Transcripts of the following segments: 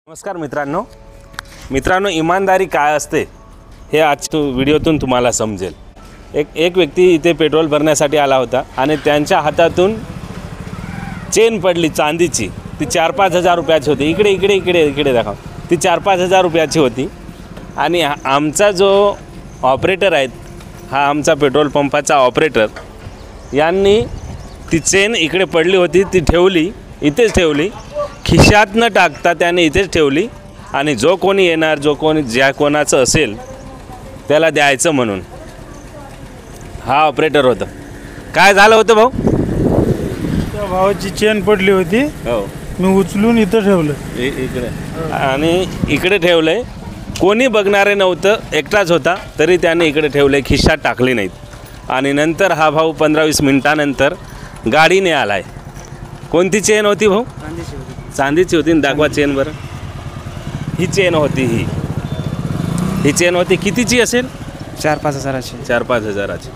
नमस्कार मित्रांनो, इमानदारी काय असते हे आज व्हिडिओतून तुम्हाला समजेल। एक व्यक्ती इथे पेट्रोल भरण्यासाठी आला होता आणि त्यांच्या हातातून चेन पडली चांदीची। ती 4-5 हजार रुपयाची होती। इकडे दाखव। ती 4-5 हजार रुपयाची होती आणि आमचा जो ऑपरेटर आहे, हा आमचा पेट्रोल पंपाचा ऑपरेटर, यांनी ती चेन इकडे पडली होती, ती ठेवली, इथेच ठेवली, खिशात न टाकता त्याने इथेच ठेवली आणि जो कोणी येणार, ज्या कोणाचं असेल त्याला द्यायचं म्हणून हा ऑपरेटर होता। काय झालं होतं भाऊ? त्या भावाची चेन पडली होती, हो, मी उचलून इथं ठेवलं, इकडे आणि इकडे ठेवलंय। कोणी बघणारे नव्हतं, एकटाच होता, तरी त्याने इकडे ठेवले, खिशात टाकले नाहीत। आणि नंतर हा भाऊ 15-20 मिनिटानंतर गाडीने आलाय। कोणती चेन होती भाऊ? चांदीची होती। दाखवा चेन बरं। ही चेन होती, ही चेन होती। कितीची असेल? 4-5 हजाराची। 4-5 हजाराची।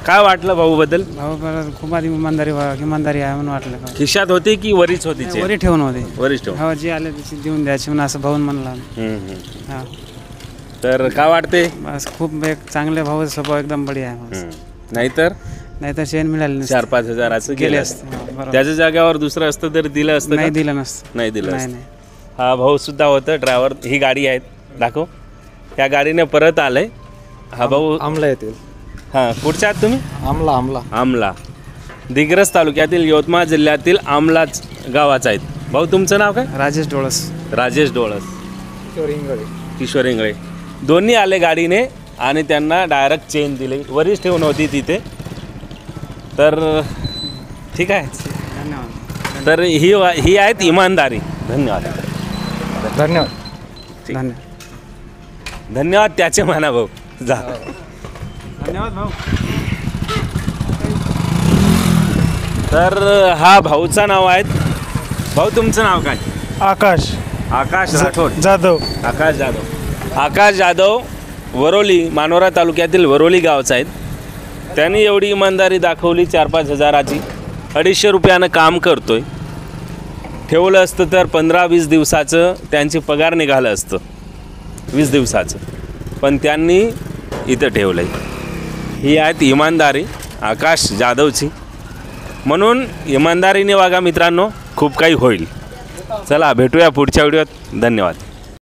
काय वाटलं भाऊ बद्दल? भाऊ खूप आधी इमानदारी आहे म्हणून वाटलं। खिशात होती की वरीच होती चेन? वरी ठेवून होते। वरीच ठेवून। हो, जे आले त्याची देऊन द्यायची म्हणून असं भाऊन म्हणला। हां, तर काय वाटते? बस खूप एक चांगले भाऊ, स्वभाव एकदम बढिया आहे। नाहीतर चेन मिळाली नसती। 4-5 हजाराचं गेले असते। बरोबर। त्याच्या जागेवर दुसरं असतं तर दिलं असतं? नाही दिलं नसतं। नाही दिलं असतं। हा भाऊ सुद्धा होता ड्रायव्हर। ही गाडी आहे, दाखव। त्या गाडीने परत आलंय हा भाऊ। आमला येतील। हां, कुठच्या आहात तुम्ही? आमला दिग्रस तालुक्यातील, यवतमाळ जिल्ह्यातील आमलाच गावाचा आहेत। भाऊ तुमचं नाव काय? राजेश डोळस। किशोर इंगळे दोन्ही आले गाडीने आणि त्यांना डायरेक्ट चेन दिली, वरीच ठेवून होती तिथे। तर ठीक आहे, तर ही आहेत इमानदारी। धन्यवाद त्याचे म्हणा भाऊ। जा। धन्यवाद भाऊ। तर हा भाऊचं नाव आहे। भाऊ तुमचं नाव काय? आकाश राठोड जाधव। आकाश जाधव वरोली, मानोरा तालुक्यातील वरोली गावचा आहेत। त्यांनी एवढी इमानदारी दाखवली। 4-5 हजाराची 250 रुपयानं काम करतोय। ठेवलं असतं तर 15-20 दिवसाचं त्यांची पगार निघालं असतं, 20 दिवसाचं, पण त्यांनी इथं ठेवलं आहे। ही आहेत इमानदारी आकाश जाधवची। म्हणून इमानदारीने वागा मित्रांनो, खूप काही होईल। चला भेटूया पुढच्या व्हिडिओत। धन्यवाद।